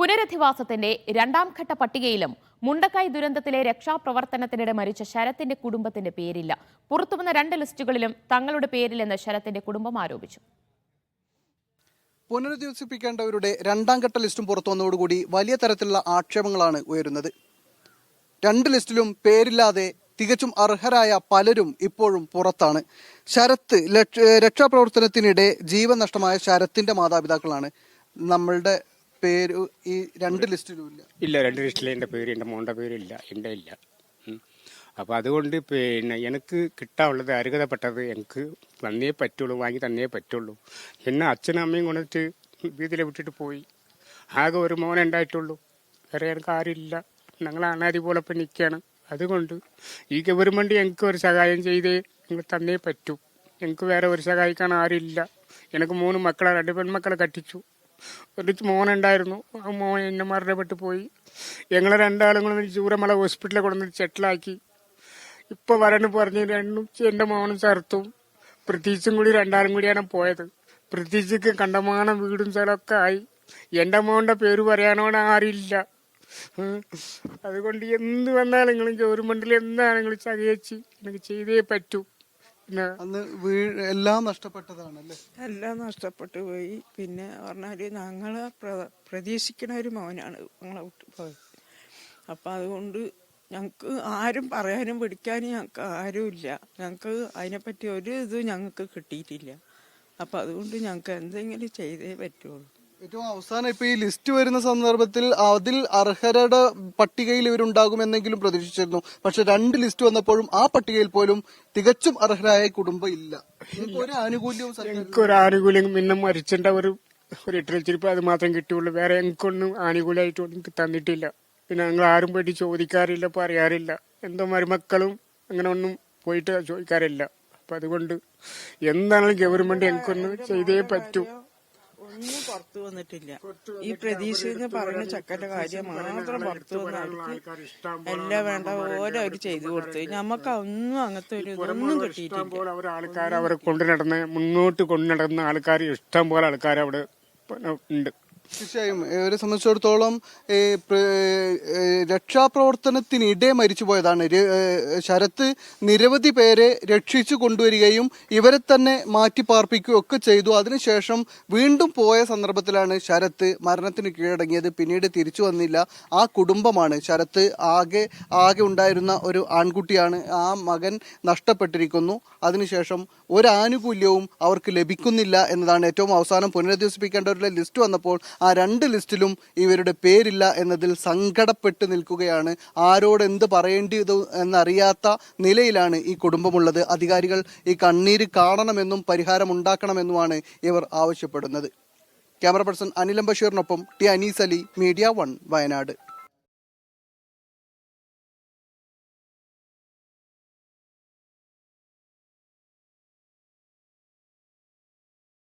പുനരധിവാസത്തിന്റെ രണ്ടാം ഘട്ട പട്ടികയിലും മുണ്ടക്കൈ ദുരന്തത്തിലെ രക്ഷാപ്രവർത്തനത്തിനിടെ മരിച്ച ശരത്തിന്റെ കുടുംബത്തിന്റെ പേരില്ല. പുറത്തുവന്ന 2 ലിസ്റ്റുകളിലും തങ്ങളുടെ പേരിലെന്ന് ശരത്തിന്റെ കുടുംബം ആരോപിച്ചു. പുനരധിവസിപ്പിക്കേണ്ടവരുടെ രണ്ടാം ഘട്ട ലിസ്റ്റും പുറത്തു വന്നതോടുകൂടി വലിയ തരത്തിലുള്ള ആക്ഷേപങ്ങളാണ് ഉയരുന്നത്. 2 ലിസ്റ്റിലും പേരില്ലാതെ തികച്ചും അർഹരായ പലരും ഇപ്പോഴും പുറത്താണ്. ശരത്ത് രക്ഷാപ്രവർത്തനത്തിനിടെ ജീവൻ നഷ്ടമായ ശരത്തിന്റെ മാതാപിതാക്കളാണ്. നമ്മളുടെ പേര് ഈ 2 ലിസ്റ്റിലും ഇല്ല. 2 ലിസ്റ്റിൽ എൻ്റെ പേര്, എൻ്റെ മോൻ്റെ പേരില്ല, എൻ്റെ ഇല്ല. അപ്പോൾ അതുകൊണ്ട് എനിക്ക് കിട്ടാനുള്ളത് അർഹതപ്പെട്ടത് എനിക്ക് തന്നേ പറ്റുള്ളൂ, വാങ്ങി തന്നേ പറ്റുള്ളൂ. എന്നെ അച്ഛനും അമ്മയും കൊണ്ടിട്ട് വീതിയിൽ വിട്ടിട്ട് പോയി. ആകെ ഒരു മോനെ ഉണ്ടായിട്ടുള്ളൂ, വേറെ എനിക്ക് ആരില്ല. ഞങ്ങൾ അനാദി പോലെ ഇപ്പം നിൽക്കുകയാണ്. അതുകൊണ്ട് ഈ ഗവൺമെൻറ് എനിക്ക് ഒരു സഹായം ചെയ്തേ നിങ്ങൾ തന്നേ പറ്റൂ. എനിക്ക് വേറെ ഒരു സഹായിക്കാൻ ആരില്ല. എനിക്ക് 3 മക്കളെ, 2 പെൺമക്കളെ കട്ടിച്ചു. ഒരു മോനുണ്ടായിരുന്നു, ആ മോൻ എന്നെ മരണപ്പെട്ടു പോയി. ഞങ്ങളെ 2 ആളും കൂടെ ചൂരമല ഹോസ്പിറ്റലിൽ കൊണ്ടുവന്ന് സെറ്റിലാക്കി. ഇപ്പോൾ വരണ് പറഞ്ഞ് എൻ്റെ മോനും ചേർത്തും പ്രതീക്ഷയും കൂടി 2 ആളും കൂടിയാണ് പോയത്. പ്രതീക്ഷയ്ക്ക് കണ്ടമാനം വീടും സ്ഥലമൊക്കെ ആയി. എൻ്റെ മോൻ്റെ പേര് പറയാനോട് ആരില്ല. അതുകൊണ്ട് എന്ത് വന്നാലും നിങ്ങൾ ഗവൺമെന്റിൽ എന്താണെങ്കിലും സഹകരിച്ച് എനിക്ക് ചെയ്തേ പറ്റൂ. അന്ന് എല്ലാം നഷ്ടപ്പെട്ടതാണല്ലേ? എല്ലാം നഷ്ടപ്പെട്ടു പോയി. പിന്നെ പറഞ്ഞാല് ഞങ്ങളെ പ്രതീക്ഷിക്കുന്ന ഒരു മോനാണ് ഞങ്ങളെ വിട്ടു പോയത്. അപ്പം അതുകൊണ്ട് ഞങ്ങൾക്ക് ആരും പറയാനും പിടിക്കാനും ഞങ്ങൾക്ക് ആരുമില്ല. ഞങ്ങൾക്ക് അതിനെപ്പറ്റി ഒരു ഇതും ഞങ്ങൾക്ക് കിട്ടിയിട്ടില്ല. അപ്പം അതുകൊണ്ട് ഞങ്ങൾക്ക് എന്തെങ്കിലും ചെയ്തേ പറ്റുള്ളൂ. ഏറ്റവും അവസാനം ഇപ്പൊ ഈ ലിസ്റ്റ് വരുന്ന സന്ദർഭത്തിൽ അതിൽ അർഹരുടെ പട്ടികയിൽ ഇവരുണ്ടാകുമെന്നെങ്കിലും പ്രതീക്ഷിച്ചിരുന്നു. പക്ഷെ 2 ലിസ്റ്റ് വന്നപ്പോഴും ആ പട്ടികയിൽ പോലും തികച്ചും അർഹരായ കുടുംബം ഇല്ല. ഒരു ആനുകൂല്യവും എനിക്കൊരു ആനുകൂല്യം പിന്നെ മരിച്ചെന്റെ ഒരു ഇട്ടിരിച്ചിരിപ്പ് അത് മാത്രം കിട്ടിയുള്ളൂ. വേറെ എനിക്കൊന്നും ആനുകൂല്യമായിട്ടൊന്നും എനിക്ക് തന്നിട്ടില്ല. പിന്നെ ഞങ്ങൾ ആരും പോയിട്ട് ചോദിക്കാറില്ല, പറയാറില്ല. എന്തോ മരുമക്കളും അങ്ങനെ ഒന്നും പോയിട്ട് ചോദിക്കാറില്ല. അപ്പൊ അതുകൊണ്ട് എന്താണെങ്കിലും ഗവൺമെന്റ് എനിക്കൊന്ന് ചെയ്തേ പറ്റൂ. ഒന്നും പുറത്തു വന്നിട്ടില്ല. ഈ പ്രതീക്ഷ പറഞ്ഞ ചക്കന്റെ കാര്യം മാത്രം പുറത്തു വന്ന എല്ലാം വേണ്ട പോലെ അവർ ചെയ്തു കൊടുത്തു. നമുക്ക് ഒന്നും അങ്ങനത്തെ ഒരു ഇതൊന്നും കിട്ടിയിട്ടില്ല. ആൾക്കാർ അവരെ കൊണ്ടു നടന്ന് മുന്നോട്ട് കൊണ്ടു നടന്ന ആൾക്കാർ ഇഷ്ടം പോലെ ആൾക്കാർ അവിടെ ഉണ്ട്. തീർച്ചയായും ഇവരെ സംബന്ധിച്ചിടത്തോളം രക്ഷാപ്രവർത്തനത്തിനിടെ മരിച്ചുപോയതാണ്. ശരത്ത് നിരവധി പേരെ രക്ഷിച്ചു കൊണ്ടുവരികയും ഇവരെ തന്നെ മാറ്റി പാർപ്പിക്കുകയും ഒക്കെ ചെയ്തു. അതിനുശേഷം വീണ്ടും പോയ സന്ദർഭത്തിലാണ് ശരത്ത് മരണത്തിന് കീഴടങ്ങിയത്. പിന്നീട് തിരിച്ചു വന്നില്ല. ആ കുടുംബമാണ് ശരത്ത് ആകെ ഉണ്ടായിരുന്ന ഒരു ആൺകുട്ടിയാണ്. ആ മകൻ നഷ്ടപ്പെട്ടിരിക്കുന്നു. അതിനുശേഷം ഒരു ആനുകൂല്യവും അവർക്ക് ലഭിക്കുന്നില്ല എന്നതാണ് ഏറ്റവും അവസാനം പുനരധിവസിപ്പിക്കേണ്ടവരുടെ ലിസ്റ്റ് വന്നപ്പോൾ ആ 2 ലിസ്റ്റിലും ഇവരുടെ പേരില്ല എന്നതിൽ സങ്കടപ്പെട്ട് നിൽക്കുകയാണ്. ആരോട് എന്ത് പറയേണ്ടത് എന്നറിയാത്ത നിലയിലാണ് ഈ കുടുംബമുള്ളത്. അധികാരികൾ ഈ കണ്ണീര് കാണണമെന്നും പരിഹാരം ഉണ്ടാക്കണമെന്നുമാണ് ഇവർ ആവശ്യപ്പെടുന്നത്. ക്യാമറ പേഴ്സൺ അനിൽ ബഷീറിനൊപ്പം ടി അനീസ് അലി, മീഡിയ 1, വയനാട്.